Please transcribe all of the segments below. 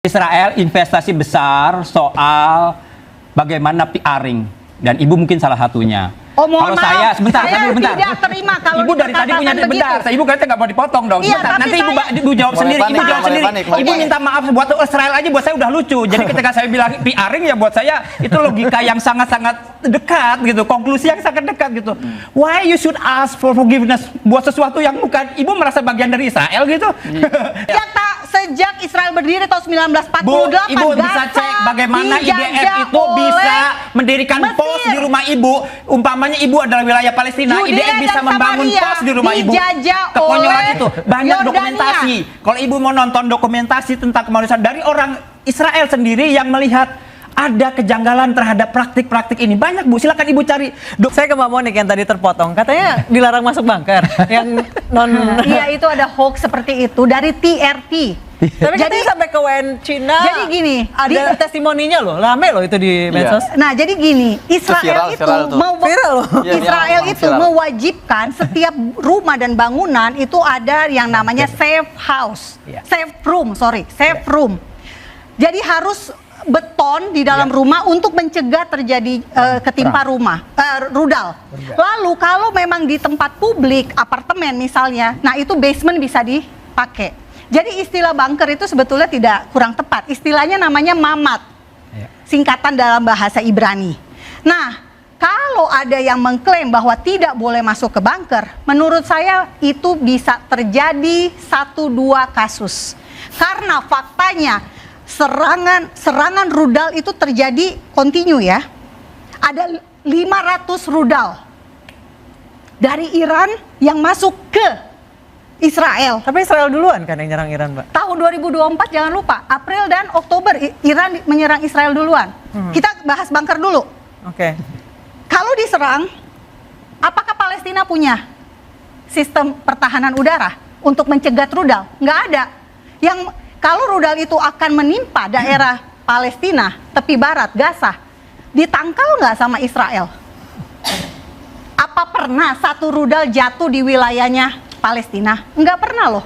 Israel investasi besar soal bagaimana PRing, dan ibu mungkin salah satunya. Oh, mohon kalau maaf, saya sebentar, tidak terima kalau ibu dari tadi punya bentar, ibu katanya nggak mau dipotong dong. Iya, sebentar, nanti ibu jawab sendiri, panik, ibu jawab sendiri. panik. Ibu minta maaf buat Israel aja buat saya udah lucu. Jadi ketika saya bilang PRing ya buat saya itu logika yang sangat-sangat dekat gitu, konklusi yang sangat dekat gitu. Why you should ask for forgiveness buat sesuatu yang bukan ibu merasa bagian dari Israel gitu? Sejak Israel berdiri tahun 1948, ibu bisa cek bagaimana IDF itu bisa mendirikan pos di rumah ibu. Umpamanya ibu adalah wilayah Palestina, IDF bisa membangun pos di rumah ibu. Kekonyolan itu banyak dokumentasi. Kalau ibu mau nonton dokumentasi tentang kemanusiaan dari orang Israel sendiri yang melihat ada kejanggalan terhadap praktik-praktik ini. Banyak Bu, silakan ibu cari. Saya ke Mbak Monik yang tadi terpotong, katanya dilarang masuk bunker. Yang non. Iya, itu ada hoax seperti itu dari TRT. Tapi jadi sampai ke WN Cina. Jadi gini, ada testimoninya loh, rame loh itu di medsos. Nah, jadi gini, Israel itu mewajibkan setiap rumah dan bangunan itu ada yang namanya safe house, safe room. Jadi harus beton di dalam rumah untuk mencegah terjadi ketimpa rudal. Lalu kalau memang di tempat publik, apartemen misalnya, nah itu basement bisa dipakai. Jadi istilah bunker itu sebetulnya tidak kurang tepat. Istilahnya namanya mamat, singkatan dalam bahasa Ibrani. Nah, kalau ada yang mengklaim bahwa tidak boleh masuk ke bunker, menurut saya itu bisa terjadi 1-2 kasus. Karena faktanya serangan rudal itu terjadi kontinu ya. Ada 500 rudal dari Iran yang masuk ke Israel. Tapi Israel duluan kan yang nyerang Iran, Mbak? Tahun 2024 jangan lupa, April dan Oktober Iran menyerang Israel duluan. Kita bahas bunker dulu. Oke. Kalau diserang, apakah Palestina punya sistem pertahanan udara untuk mencegah rudal? Nggak ada. Yang kalau rudal itu akan menimpa daerah Palestina, tepi barat, Gaza, ditangkal nggak sama Israel? Apa pernah satu rudal jatuh di wilayahnya Palestina? Nggak pernah loh.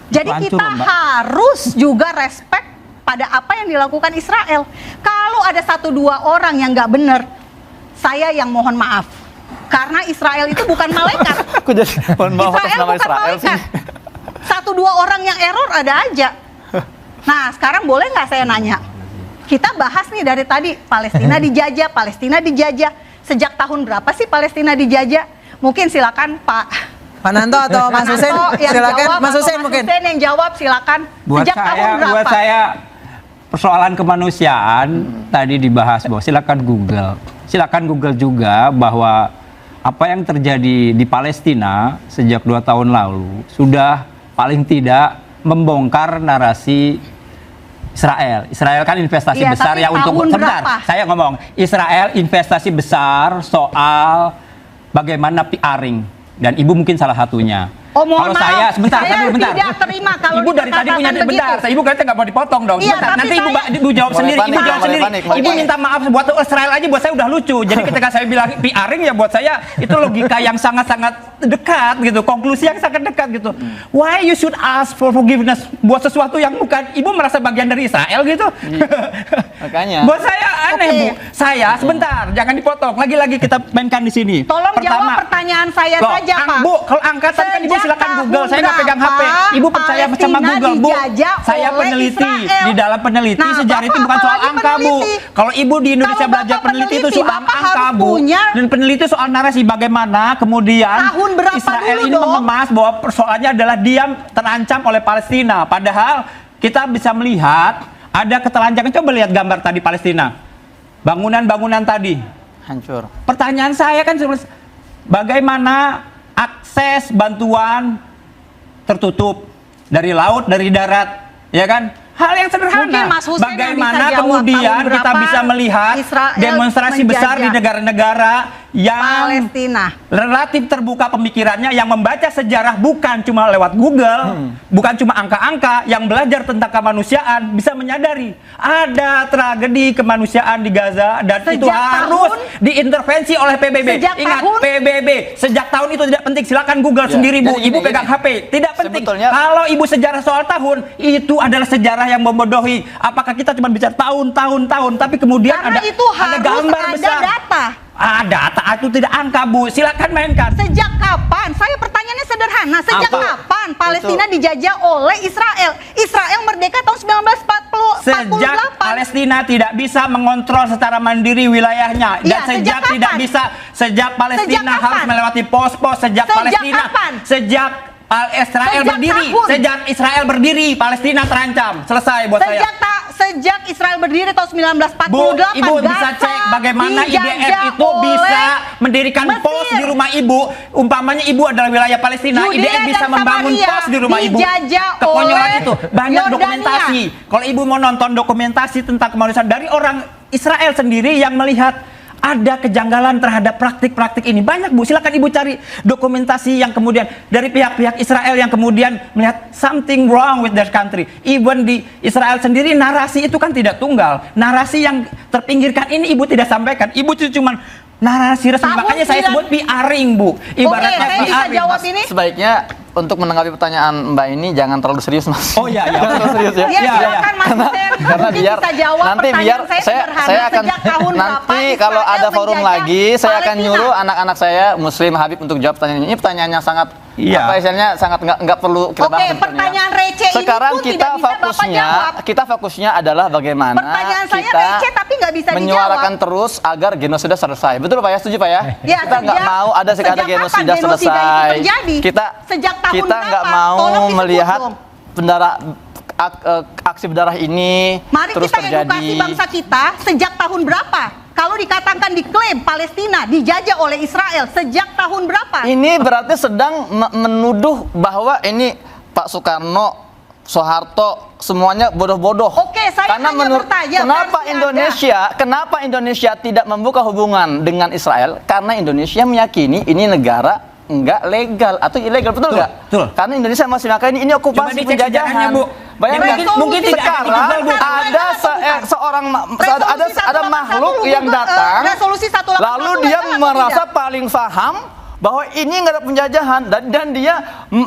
Jadi kita harus juga respect pada apa yang dilakukan Israel. Kalau ada 1-2 orang yang nggak benar, saya yang mohon maaf. Karena Israel itu bukan malaikat. Aku jadi mohon maaf atas nama Israel sih. 1-2 orang yang error ada aja. Nah, sekarang boleh nggak saya nanya? Kita bahas nih dari tadi, Palestina dijajah. Sejak tahun berapa sih Palestina dijajah? Mungkin silakan Pak Nanto atau Mas Hussein, silakan Mas Hussein mungkin. Mas Hussein yang jawab, silakan. Sejak tahun berapa? Buat saya persoalan kemanusiaan tadi dibahas, bahwa silakan Google juga bahwa apa yang terjadi di Palestina sejak 2 tahun lalu sudah paling tidak membongkar narasi Israel. Israel kan investasi besar ya untuk sebentar. Saya ngomong Israel investasi besar soal bagaimana PRing. Dan ibu mungkin salah satunya. Oh, mohon kalau maaf, saya sebentar, tidak terima kalau ibu dari tadi punya bentar, ibu katanya nggak mau dipotong dong. Iya, sebentar, nanti ibu jawab sendiri, Ibu minta maaf buat Israel aja buat saya udah lucu. Jadi ketika saya bilang PRing ya buat saya itu logika yang sangat-sangat dekat gitu, konklusi yang sangat dekat gitu. Why you should ask for forgiveness buat sesuatu yang bukan ibu merasa bagian dari Israel gitu? Makanya. Buat saya aneh Bu. Saya sebentar, jangan dipotong. Lagi-lagi kita mainkan di sini. Tolong jawab pertanyaan saya saja, Pak. Bu, kalau angkatan kan ibu silakan Google. Saya nggak pegang HP. Ibu percaya sama Google, Bu. Saya peneliti. Di dalam peneliti sejarah itu bukan soal angka, Bu. Kalau ibu di Indonesia belajar peneliti itu soal angka, Bu. Dan peneliti soal narasi bagaimana kemudian Israel ini mengemas bahwa persoalannya adalah dia terancam oleh Palestina. Padahal kita bisa melihat ada ketelanjangan. Coba lihat gambar tadi Palestina. Bangunan-bangunan tadi hancur. Pertanyaan saya kan bagaimana akses bantuan tertutup dari laut, dari darat, ya kan? Hal yang sederhana. Bagaimana kemudian kita bisa melihat demonstrasi besar di negara-negara yang relatif terbuka pemikirannya, yang membaca sejarah bukan cuma lewat Google, bukan cuma angka-angka, yang belajar tentang kemanusiaan bisa menyadari ada tragedi kemanusiaan di Gaza dan itu harus diintervensi oleh PBB. Ingat, PBB sejak tahun itu tidak penting, silakan Google sendiri Bu. Ibu pegang HP, tidak penting. Kalau ibu sejarah soal tahun itu adalah sejarah sejarah yang membodohi. Apakah kita cuma bicara tahun, tapi kemudian Karena itu ada harus gambar ada besar. data. Data itu tidak angka, Bu. Silakan mainkan. Sejak kapan? Saya pertanyaannya sederhana. Sejak Apa? kapan Palestina dijajah oleh Israel? Israel merdeka tahun 1948. Sejak Palestina tidak bisa mengontrol secara mandiri wilayahnya, dan Iya, sejak sejak tidak kapan? bisa, sejak Palestina Sejak harus kapan? melewati pos-pos, sejak Palestina, kapan? sejak Israel Sejak berdiri, tahun. sejak Israel berdiri, Palestina terancam. Selesai buat saya. Sejak Israel berdiri tahun 1948, Bu, Ibu bisa Gaza cek bagaimana IDF dijajah itu bisa oleh mendirikan pos Mesir. di rumah Ibu. Umpamanya Ibu adalah wilayah Palestina, Yudea IDF bisa dan membangun Samaria pos di rumah Ibu. dijajah Kekonyolan oleh itu banyak Yordania. dokumentasi. Kalau Ibu mau nonton dokumentasi tentang kemanusiaan dari orang Israel sendiri yang melihat ada kejanggalan terhadap praktik-praktik ini. Banyak, Bu. Silakan Ibu cari dokumentasi yang kemudian dari pihak-pihak Israel yang kemudian melihat something wrong with their country. Even di Israel sendiri narasi itu kan tidak tunggal. Narasi yang terpinggirkan ini Ibu tidak sampaikan. Ibu itu cuma narasi resmi. Tahun Makanya saya 9 sebut PRing, Bu. Ibaratnya saya bisa PRing. jawab ini. Sebaiknya untuk menanggapi pertanyaan Mbak ini jangan terlalu serius, Mas. Oh iya, iya. Jangan terlalu serius ya. Iya, silakan Mas Hussein. Karena Mungkin biar bisa jawab nanti biar pertanyaan saya sederhana. saya akan Sejak tahun nanti berapa kalau Israel ada forum menjajah lagi saya akan Palestina? nyuruh anak-anak saya Muslim Habib untuk jawab pertanyaan ini. Ini pertanyaan yang sangat Iya. apa istilahnya sangat nggak perlu kita Oke, bahas sebetulnya. pertanyaan receh ini Sekarang pun kita tidak bisa Bapak fokusnya jawab. fokusnya adalah bagaimana Pertanyaan saya kita receh tapi nggak bisa menyuarakan dijawab. terus agar genosida selesai. Betul Pak ya? Setuju Pak ya? Ya, Kita nggak sejak- mau ada sejak kapan genosida genosida itu selesai. terjadi? Kita Sejak tahun kita nggak berapa? mau Tolong disebut melihat dong. aksi berdarah ini Mari terus kita terjadi. edukasi bangsa kita sejak tahun berapa? Kalau dikatakan diklaim Palestina dijajah oleh Israel sejak tahun berapa? Ini berarti sedang menuduh bahwa ini Pak Soekarno, Soeharto semuanya bodoh-bodoh. Oke, saya Karena hanya menurut bertanya, versi kenapa Indonesia tidak membuka hubungan dengan Israel? Karena Indonesia meyakini ini negara enggak legal atau ilegal, betul Betul, nggak? betul. Karena Indonesia masih meyakini ini Coba okupasi dicek sejarahnya, penjajahan. Bu. Bayangkan Ya, mungkin tidak ada di sekarang Google, Bu. ada ada makhluk yang datang Resolusi 181 lalu dia merasa paling paham bahwa ini nggak ada penjajahan dan dia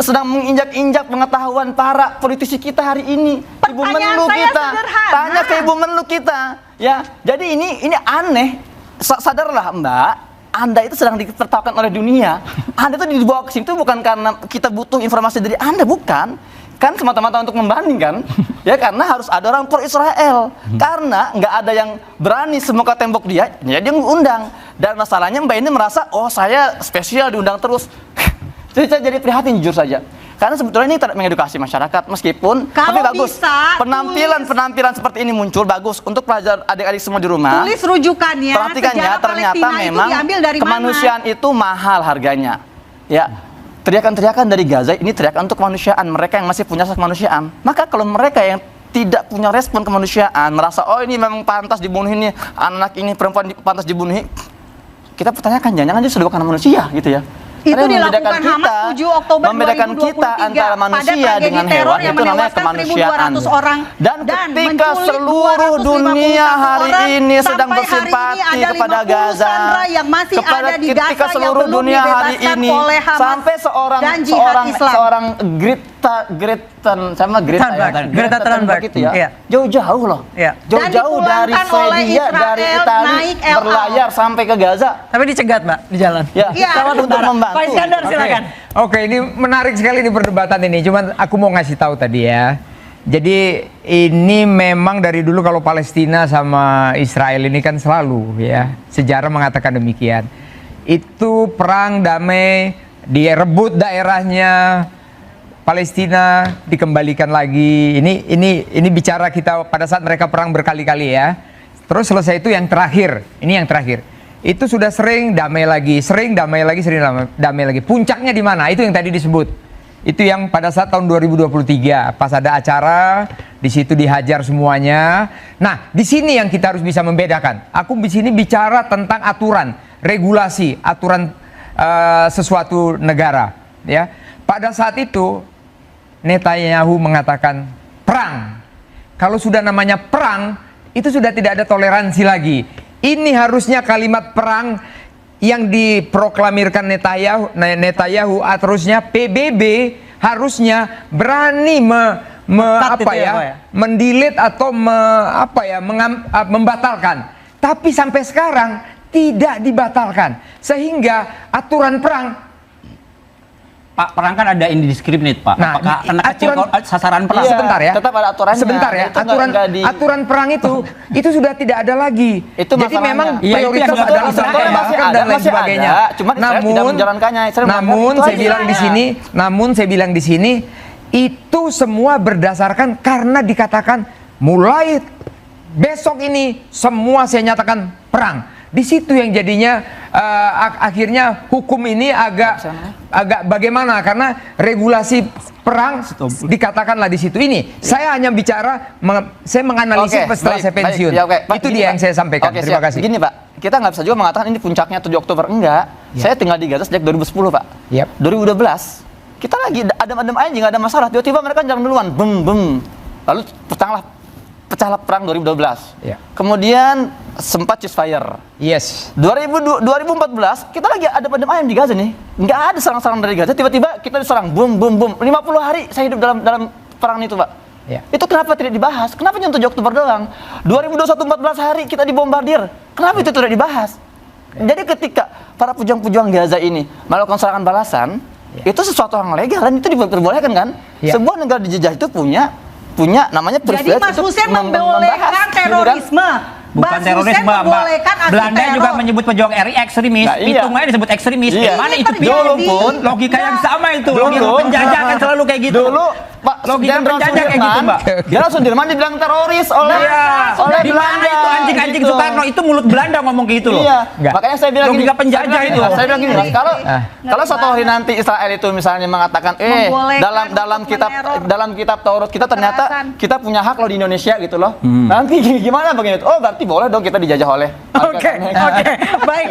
sedang menginjak-injak pengetahuan para politisi kita hari ini. Ibu Pertanyaan Menlu saya kita, sederhana. tanya ke Ibu Menlu kita, ya. Jadi ini aneh. Sadarlah Mbak, Anda itu sedang ditertawakan oleh dunia. Anda itu dibawa ke situ bukan karena kita butuh informasi dari Anda, bukan. Kan semata-mata untuk membandingkan, ya karena harus ada orang pro Israel, karena nggak ada yang berani semuka tembok dia, ya dia undang. Dan masalahnya Mbak ini merasa, oh saya spesial diundang terus. Jadi saya jadi prihatin jujur saja, karena sebetulnya ini tidak mengedukasi masyarakat, meskipun Kalau tapi bagus bisa, penampilan seperti ini muncul bagus untuk pelajar adik-adik semua di rumah. Tulis rujukannya. Perhatikan ya, sejarah ternyata Palestina memang itu diambil dari kemanusiaan itu mahal harganya. Ya, teriakan-teriakan dari Gaza ini teriakan untuk kemanusiaan, mereka yang masih punya rasa kemanusiaan. Maka kalau mereka yang tidak punya respon kemanusiaan, merasa oh ini memang pantas dibunuh ini, anak ini perempuan pantas dibunuh ini, kita pertanyakan jangan-jangan dia sudah bukan manusia gitu ya. Itu Karena dilakukan Hamas 7 Oktober membedakan 2023 kita antara manusia pada dengan tragedi teror hewan yang itu namanya menewaskan kemanusiaan. 1.200 orang Dan ketika menculik seluruh 251 dunia hari orang, ini sedang sampai hari ini bersimpati ada kepada 50 Gaza, sandera yang masih ada di ketika Gaza yang seluruh belum dunia hari dibebaskan ini oleh Hamas sampai dan jihad Islam. seorang Greta Thunberg gitu ya. Iya. Jauh-jauh loh. Iya. Jauh-jauh dari dipulangkan oleh Swedia, dari Israel, Italia naik El Al. berlayar sampai ke Gaza. Tapi dicegat Mbak di jalan. Ya, Iya. untuk membantu. Pak Iskandar silakan. Oke, ini menarik sekali di perdebatan ini. Cuman aku mau ngasih tahu tadi ya. Jadi ini memang dari dulu kalau Palestina sama Israel ini kan selalu ya sejarah mengatakan demikian. Itu perang damai, direbut daerahnya, Palestina dikembalikan lagi. Ini bicara kita pada saat mereka perang berkali-kali ya. Terus selesai itu yang terakhir. Ini yang terakhir. Itu sudah sering damai lagi, sering damai lagi, sering damai lagi. Puncaknya di mana? Itu yang tadi disebut. Itu yang pada saat tahun 2023 pas ada acara di situ dihajar semuanya. Nah, di sini yang kita harus bisa membedakan. Aku di sini bicara tentang aturan, regulasi, aturan sesuatu negara, ya. Pada saat itu Netanyahu mengatakan perang. Kalau sudah namanya perang, itu sudah tidak ada toleransi lagi. Ini harusnya kalimat perang yang diproklamirkan Netanyahu harusnya PBB harusnya berani Cut itu ya, Pak, ya? mendelete atau membatalkan. Tapi sampai sekarang tidak dibatalkan. Sehingga aturan perang, Pak, perang kan ada indiscriminate, Pak. Nah, apakah anak kecil sasaran perang? Iya, sebentar ya. tetap ada aturannya. Sebentar ya. Itu nggak di- Aturan perang itu sudah tidak ada lagi. Itu Jadi masalahnya. memang Iya, itu prioritas yang adalah betul. tembakkan Masih ada, dan lain masih sebagainya. ada. Cuma Israel tidak menjalankannya. Israel namun melanggar. saya Itu bilang aja. di sini, itu semua berdasarkan karena dikatakan mulai besok ini semua saya nyatakan perang. Di situ yang jadinya akhirnya hukum ini agak bagaimana, karena regulasi perang dikatakanlah di situ. Ini saya hanya bicara, saya menganalisis setelah saya pensiun. Pak, Itu gini, dia yang Pak. saya sampaikan. Oke, Terima siap. kasih. Gini Pak, kita nggak bisa juga mengatakan ini puncaknya 7 Oktober, enggak. Saya tinggal di Gaza sejak 2010 Pak. Yap. 2012 kita lagi adem-adem aja, nggak ada masalah. Tiba-tiba mereka jalan duluan, bem. Lalu pecahlah perang 2012. Ya. Kemudian sempat ceasefire. Yes. 2014 kita lagi adem-adem ayam di Gaza nih, nggak ada serang-serang dari Gaza, tiba-tiba kita diserang, bum. 50 hari saya hidup dalam perang itu Pak. Ya. Itu kenapa tidak dibahas? Kenapa cuma 7 Oktober doang? 2021 14 hari kita dibombardir, kenapa itu tidak dibahas? Jadi ketika para pejuang-pejuang Gaza ini melakukan serangan balasan, itu sesuatu yang legal dan itu diperbolehkan kan? Ya. Sebuah negara dijajah itu punya namanya Jadi privilege Mas untuk Hussein membahas, membolehkan gitu kan? terorisme. Bukan Mas terorisme, Hussein Mbak. membolehkan aksi Belanda teror. juga menyebut pejuang RI ekstremis. Nah, iya. Pitung aja disebut ekstremis. Iya. Mana Ini itu terjadi. Pitung pun logika yang sama itu. Dulu. Logika penjajah kan selalu kayak gitu. Dulu Pak logika Jenderal penjajah kayak gitu, Sudirman, Mbak. Jenderal Sudirman dibilang teroris oleh Iya. Di mana itu anjing-anjing gitu. Soekarno itu mulut Belanda ngomong kayak gitu loh. Iya. Enggak. Makanya saya bilang Logika penjajah itu. Saya bilang gini, Mas, kalau Nggak suatu hari nanti Israel itu misalnya mengatakan Membolehkan dalam untuk kitab meneror. Taurat kita ternyata Kekerasan. kita punya hak loh di Indonesia gitu loh. Nanti gimana begini? Oh, berarti boleh dong kita dijajah oleh Oke, baik.